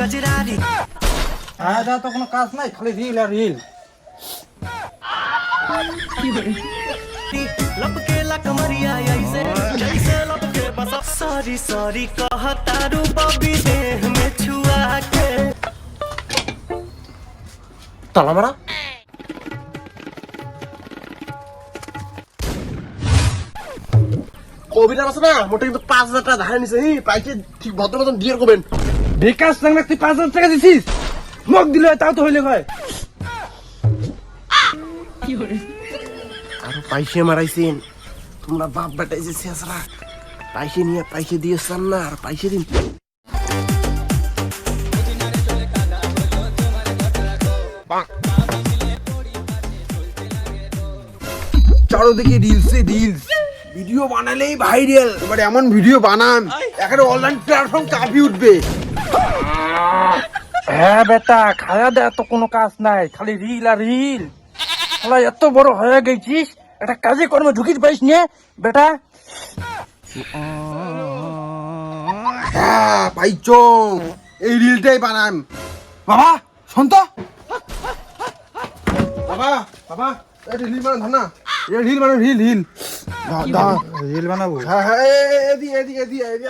कजरारी আদা তো কোনো কাজ নাই, খালি রিল আর রিল। लपके लकमरिया ऐसे जैसे लपके बस सॉरी सॉरी कहा तारू बबी देह में छुआ के তালা মারা কবিরা আছে না মোটে কিন্তু 5,000 টাকা ধারে নিছে পাইছে ঠিক ভদ্র মতন দিয়ে করবেন বিকাশ সঙ্গে তুই 5,000 টাকা দিছিস, মুখ দিলে তাও তো হইলে ভাই। আর পাইছে মারাইছেন তোমরা বাপ বেটা যে শেষরা পাইছে নিয়ে পাইছে দিয়েছেন না আর পাইছে দিন চারদিকে রিলসে রিলস ভিডিও বানালেই ভাইরাল। এবার এমন ভিডিও বানান এখানে অনলাইন প্ল্যাটফর্ম কাঁপি উঠবে। হ্যাঁ বেটা, খায়া দেয়া তো কোনো কাজ নাই, খালি রিল আর রিল। শালা এত বড় হয়ে গেছিস, একটা কাজে কর্মে ঢুকিতে পারিস নে বেটা। হ্যাঁ পাইছো, এই রিলটাই বানান। বাবা শোন তো বাবা বাবা এটা রিল বানান না, এটা রিল বানান রিল রিল রিল বানাবো? হ্যাঁ হ্যাঁ এদি এদি এদি এদি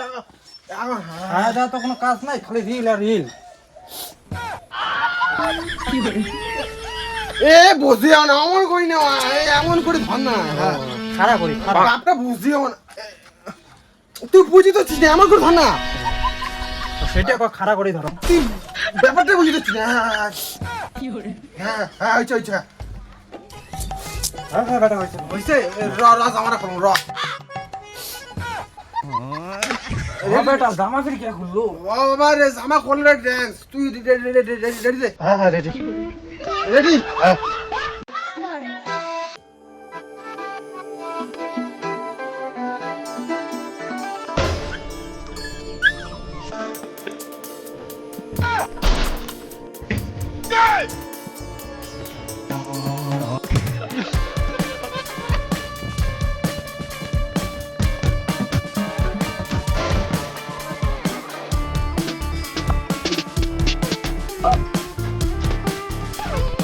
খায়া দেয়া তো কোনো কাজ নাই, খালি রিল আর রিল। এ বুঝিও না এমন করি না, এমন করে ধর না। খারাপ করি বাপটা বুঝিও না, তুই বুঝি তো চিনি এমন করে ধর না, সেটা খারাপ করে ধরো। তুই ব্যাপারটা বুঝি তো চিনি। হ্যাঁ হ্যাঁ হয়েছে হয়েছে হ্যাঁ হ্যাঁ বেটা হয়েছে। হয়েছে র র জামাটা খুলুন র। বেটা জামা ফির কে খুললো? বাবা রে জামা খুললে ড্যান্স তুই রেডি দে। হ্যাঁ হ্যাঁ রেডি রেডি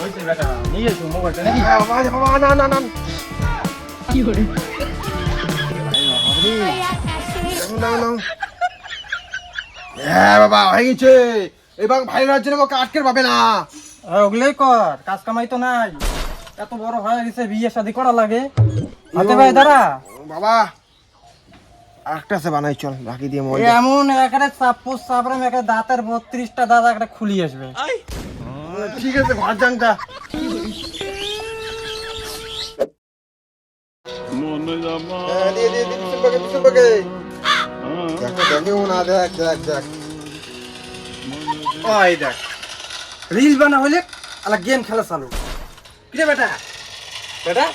হয়েছে বেটা, নিয়ে এসো মোবাইলটা নাকি? বাবা বাবা না না না না না। হ্যাঁ বাবা হয়ে গেছে, এবার ভাইরাল জন্য আমাকে আটকে পাবে না। ওগুলোই কর, কাজ কামাই তো নাই। এত বড় হয়ে গেছে, বিয়ে শাদী করা লাগে। হাতে ভাই দাঁড়া, বাবা একটা সে বানাই চল বাকি দিয়ে মোবাইল এমন একারে চাপুস চাপড়াম, একারে দাঁতের 32টা দাঁত একটা খুলি আসবে। ঠিক আছে ঘর জানটা ওই দেখ, রিল বানা হলে আলা গেম খেলা চালু। কিরে বেটা বেটা,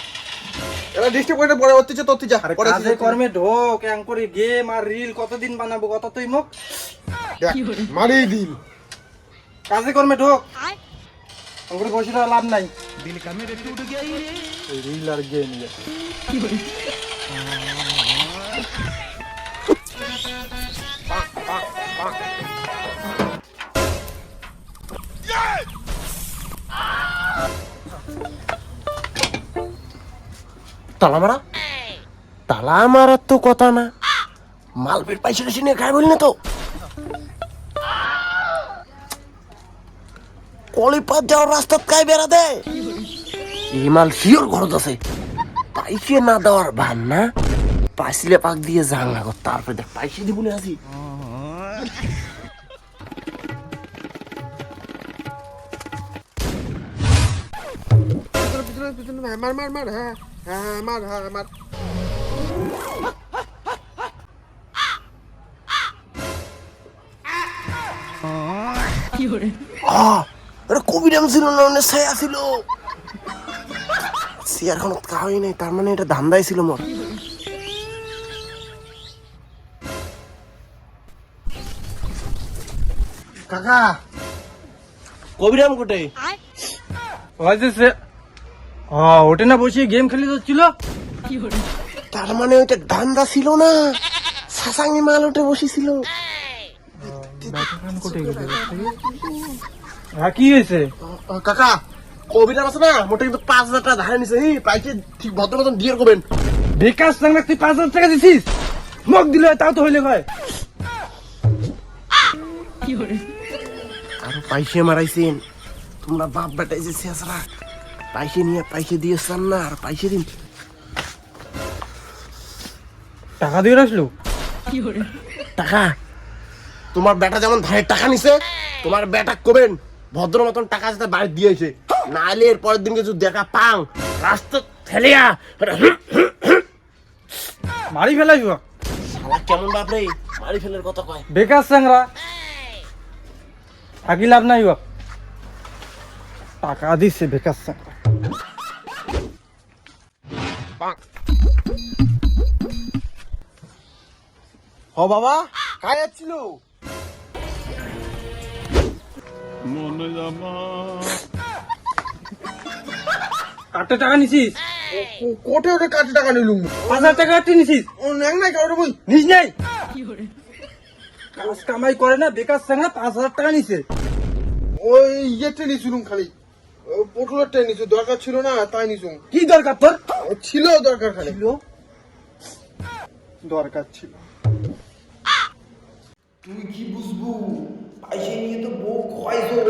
এরা ডিস্টার্ব করে পরে অত্যাচার তো অত্যাচার আরে কাজে কর্মে ঢোক, এম করে গেম আর রিল কতদিন বানাবো, কত তুই মুখ মারি দিল কাজে কর্মে ঢোক, ওগুলো বসে রহা লাভ নাই। दिल का मेरे टूट गया ही रे রিল আর গেম তালা মারা তালা মারার তো কথা না, মালপেট পয়সা টয়সা নিয়ে খাই বলি না তো কলিপাত যাওয়ার রাস্তা কাই বেড়া দেয় এই মাল শিওর ঘরত আছে, পাইছে না দেওয়ার ভান না, পাইছিলে পাক দিয়ে জানলা কর তারপরে দেখ পাইছে দিব না আসি। মার মার মার হ্যাঁ হ্যাঁ মার হ্যাঁ মার কবিরাম ছিল না অনেক ছায়া ছিল, চেয়ার এখন খাওয়াই নাই, তার মানে এটা ধান্দাই ছিল মোর। কাকা কবিরাম কোটে ওটা না বসে গেম খেলে যাচ্ছিল। তার মানে ওইটা ধান্দা ছিল না, সাসাঙ্গি মাল ওটে বসেছিল। হ্যাঁ কি হয়েছে? কাকা কবিতা আছে না মোটে কিন্তু 5,000 টাকা ধারে নিছে পাইছে ঠিক ভদ্র মতন দিয়ে করবেন। বেকার সঙ্গে তুই 5,000 টাকা দিছিস, মুখ দিলে তাও তো হইলে ভাই। আরো পাইছে মারাইছেন তোমরা বাপ বেটাই যে শেষরা পাইছে নিয়ে পাইছে দিয়েছেন না আর পাইছে দিন টাকা দিয়ে আসলো টাকা। তোমার বেটা যেমন ধারের টাকা নিছে তোমার বেটা কবেন ভদ্র মতন টাকা যাতে বাড়ি দিয়েছে, নাহলে এর পরের দিন কিছু দেখা পাং রাস্তা ঠেলিয়া মারি ফেলাইব। শালা কেমন বাপ রে মারি ফেলের কথা কয়। বেকার সাংরা থাকি লাভ নাই, টাকা দিচ্ছে বেকার সাংরা। হ বাবা কাজ যাচ্ছিল কাটতে টাকা নিছিস? কোটে ওটা কাটে টাকা নিলুম 5,000 টাকা কাটতে নিছিস? ও ন্যাং নাই কাউরে বই নিস নাই? কাজ কামাই করে না বেকার সাংরা 5,000 টাকা নিছে। ওই ইয়েতে নিছিলুম খালি পটলের ট্রেন নিছু দরকার ছিল না তাই নিছুম। কি দরকার তোর? ছিল দরকার খালি দরকার ছিল। তুই কি বুঝবো পাইছে নিয়ে তো বউ খাইছো।